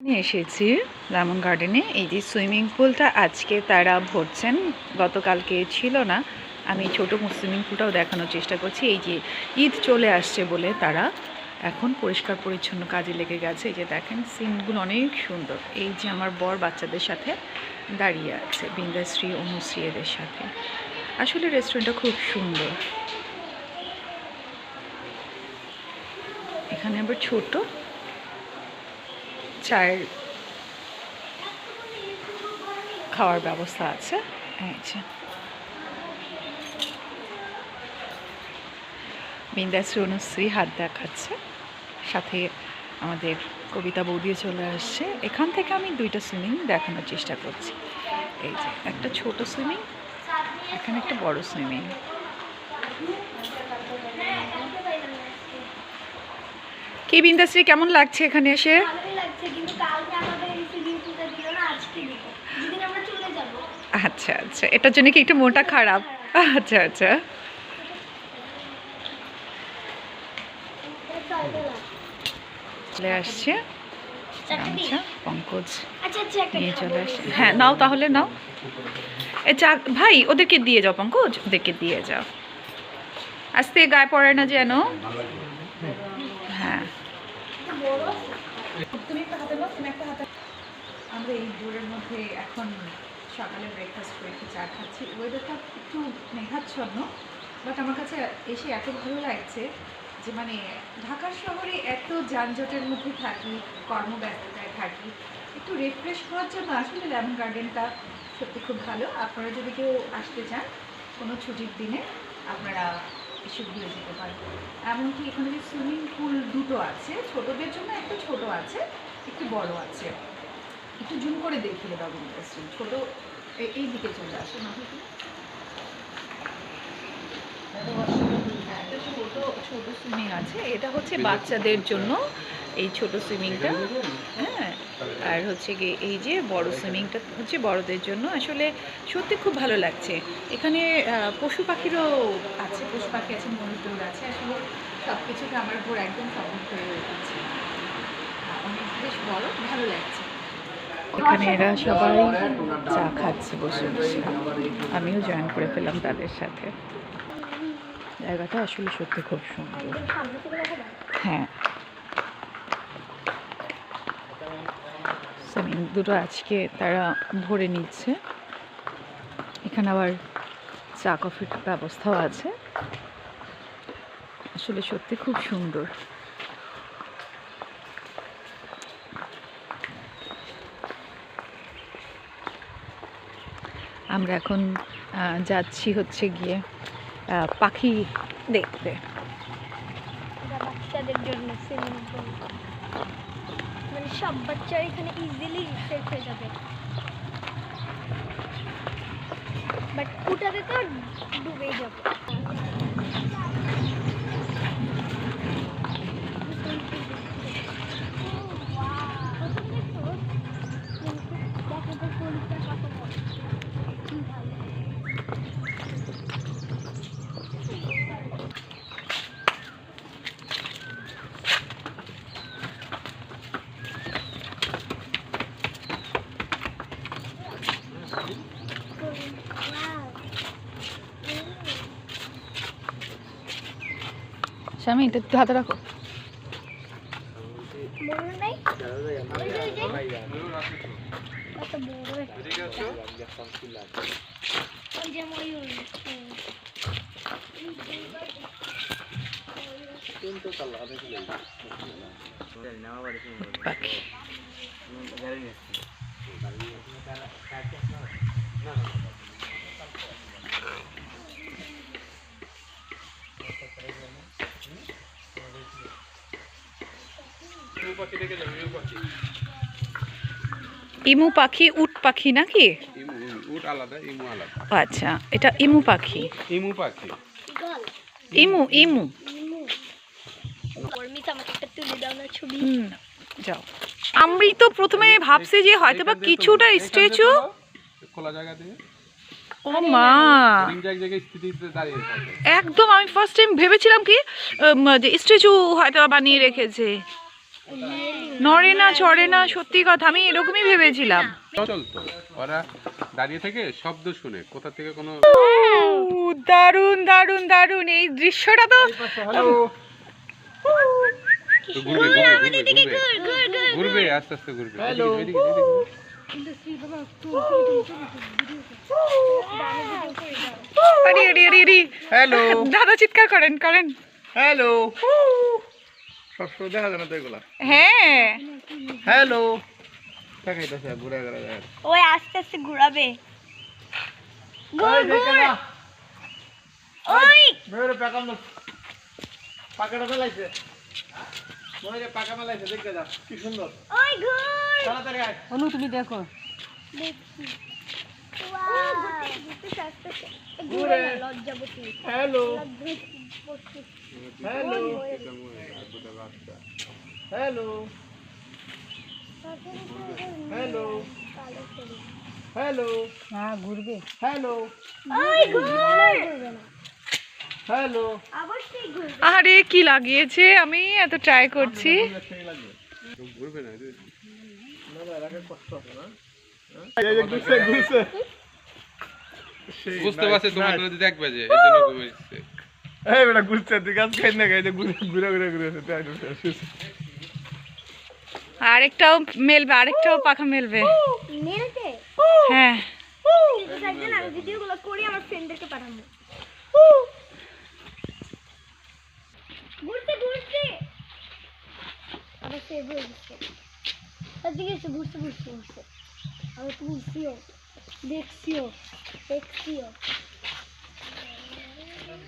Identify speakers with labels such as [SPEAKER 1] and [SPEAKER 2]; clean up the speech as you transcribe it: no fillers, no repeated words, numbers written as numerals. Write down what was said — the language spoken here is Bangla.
[SPEAKER 1] নিয়ে এসেছি লেমন গার্ডেনে। এই যে সুইমিং পুলটা আজকে তারা ভরছেন, গতকালকে ছিল না। আমি ছোট সুইমিং পুলটাও দেখানোর চেষ্টা করছি। এই যে ঈদ চলে আসছে বলে তারা এখন পরিষ্কার পরিচ্ছন্ন কাজে লেগে গেছে। এই যে দেখেন সিনগুলো অনেক সুন্দর। এই যে আমার বর বাচ্চাদের সাথে দাঁড়িয়ে আছে, বিন্দাশ্রী অনুশ্রী এদের সাথে। আসলে রেস্টুরেন্টটা খুব সুন্দর। এখানে আবার ছোট চায়ের খাওয়ার ব্যবস্থা আছে। এই যে বিন্দাশ্রী অনুশ্রী হাত দেখাচ্ছে, সাথে আমাদের কবিতা বৌদিও চলে আসছে। এখান থেকে আমি দুইটা সুইমিং দেখানোর চেষ্টা করছি। এই যে একটা ছোট সুইমিং, এখানে একটা বড় সুইমিং। কি বিন্দাশ্রী, কেমন লাগছে এখানে এসে? আচ্ছা আচ্ছা, এটার জন্য কি একটু মনটা খারাপ? আচ্ছা আচ্ছা, চলে আসছে গামছা পঙ্কজ নিয়ে চলে আসছে। হ্যাঁ নাও, তাহলে নাও। এ চা ভাই ওদেরকে দিয়ে যাও, পঙ্কজ ওদেরকে দিয়ে যাও, আস্তে গায়ে পড়ে না যেন। হ্যাঁ আমরা এই দূরের মধ্যে এখন সকালে ব্রেকফাস্ট করে একটু চা খাচ্ছি। ওয়েদারটা একটু মেঘাচ্ছন্ন, বাট আমার কাছে এসে এত ভালো লাগছে যে মানে ঢাকার শহরে এত যানজটের মধ্যে থাকি, কর্মব্যস্ততায় থাকি, একটু রিফ্রেশ হওয়ার জন্য আসলে লেমন গার্ডেনটা সত্যি খুব ভালো। আপনারা যদি কেউ আসতে চান কোনো ছুটির দিনে আপনারা এসে ঘুরে যেতে পারবেন। এমনকি এখানে যে সুইমিং পুল দুটো আছে, ছোটদের জন্য একটা ছোট আছে, একটু বড় আছে। একটু জুম করে দেখিয়ে দাও বিন্দাশ্রী, ছোট এই দিকে চলে আসে না, একটা ছোট সুইমিং আছে। এটা হচ্ছে বাচ্চাদের জন্য এই ছোট সুইমিংটা। হ্যাঁ, আর হচ্ছে গিয়ে এই যে বড় সুইমিংটা হচ্ছে বড়দের জন্য। আসলে সত্যি খুব ভালো লাগছে। এখানে পশু পাখিরও আছে, পশু পাখি আছে, ময়ূর আছে। আসলে সব কিছুতে আমার ঘোর একদম সবুজ হয়ে উঠেছে। অনেক বেশ বড়, ভালো লাগছে। এখানে এরা সবাই চা খাচ্ছে বসে বসে, আমিও জয়েন করে ফেললাম তাদের সাথে। জায়গাটা আসলে সত্যি খুব সুন্দর। হ্যাঁ, সুইমিং দুটো আজকে তারা ভরে নিচ্ছে। এখানে আবার চা কফির ব্যবস্থাও আছে। আসলে সত্যি খুব সুন্দর। আমরা এখন যাচ্ছি হচ্ছে গিয়ে পাখি দেখতে।
[SPEAKER 2] বাচ্চাদের জন্য সুইমিং পুল, মানে সব বাচ্চা এখানে ইজিলি সেট হয়ে যাবে, বাট ওটাতে তো ডুবেই যাবে।
[SPEAKER 1] স্বামী এটা একটু হাতে রাখো। পাখি ইমু পাখি, উট পাখি নাকি?
[SPEAKER 3] উট আলাদা, ইমু আলাদা।
[SPEAKER 1] আচ্ছা, এটা ইমু পাখি।
[SPEAKER 3] ইমু পাখি,
[SPEAKER 1] ইমু ইমু যাও। আমি তো প্রথমে ভাবছি যে হয়তো বা কিছুটা স্ট্যাচু
[SPEAKER 3] খোলা জায়গা দিয়ে।
[SPEAKER 1] ও মা, একদম আমি ফার্স্ট টাইম ভেবেছিলাম কি যে স্ট্যাচু হয়তো বানিয়ে রেখেছে। ও নড়ে না চড়ে না, সত্যি কথা আমি এরকমই ভেবেছিলাম।
[SPEAKER 3] চলতো ওরা দাঁড়িয়ে থেকে শব্দ শুনে কোথা থেকে কোনো
[SPEAKER 1] দারুণ দারুণ দারুণ এই দৃশ্যটা তো।
[SPEAKER 3] তো ঘুরবে ঘুরবে ঘুরবে ঘুরবে ঘুরবে আস্তে আস্তে ঘুরবে। এদিকে, এদিকে, এদিকে।
[SPEAKER 1] আরে আরে আরে আরে,
[SPEAKER 4] হ্যালো
[SPEAKER 1] দাদা চিৎকার করেন করেন।
[SPEAKER 4] হ্যালো সবসময় দেখা যায় না তো এগুলা।
[SPEAKER 1] হ্যাঁ
[SPEAKER 4] হ্যালো দেখাইতেছে ঘুরে ঘুরে যায়।
[SPEAKER 2] ওই আস্তে আস্তে ঘোরাবে। ওই
[SPEAKER 4] মেয়েরে পাকা পাকাটা মেলাইছে, মেয়েরে পাকা মেলাইছে, দেখতে যা কি সুন্দর।
[SPEAKER 2] ওই ঘুর
[SPEAKER 4] তাড়াতাড়ি আয়।
[SPEAKER 5] অনু তুমি দেখো।
[SPEAKER 2] দেখছি। ওয়াও ঘুরতে আস্তে আস্তে ঘুরে না, Lajjabati.
[SPEAKER 4] Hello
[SPEAKER 2] Lajjabati.
[SPEAKER 4] Hello hello hello hello
[SPEAKER 5] হ্যাঁ ঘুরবে।
[SPEAKER 4] হ্যালো
[SPEAKER 2] ওই ঘুরবে না।
[SPEAKER 4] হ্যালো।
[SPEAKER 2] অবশ্যই ঘুরবে।
[SPEAKER 1] আরে কি লাগিয়েছে, আমি এত ট্রাই করছি।
[SPEAKER 3] ঘুরবে না
[SPEAKER 4] না না রাখে কষ্ট হবে না। এই যে ঘুরছে ঘুরছে।
[SPEAKER 3] বুঝতে পারছে তোমার যদি দেখবে যে এই জন্য ঘুমিয়েছে।
[SPEAKER 4] এই বেটা ঘুরছে, তুই গাছ খাই না খাই ঘুরে ঘুরে ঘুরে ঘুরে তাই
[SPEAKER 1] আরেকটাও মেলবে, আরেকটাও পাখা মেলবে।
[SPEAKER 2] মেলতে
[SPEAKER 1] হ্যাঁ
[SPEAKER 2] কিন্তু থাকবে না, আমি ভিডিওগুলো করি আমার ফ্রেন্ডদেরকে পাঠাবো। ঘুরতে ঘুরতে আবার সেভ হয়ে গেছে। ঠিক আছে ঘুরতে ঘুরতে ঘুরতে আমি ঘুরছিও, দেখছিও দেখছিও।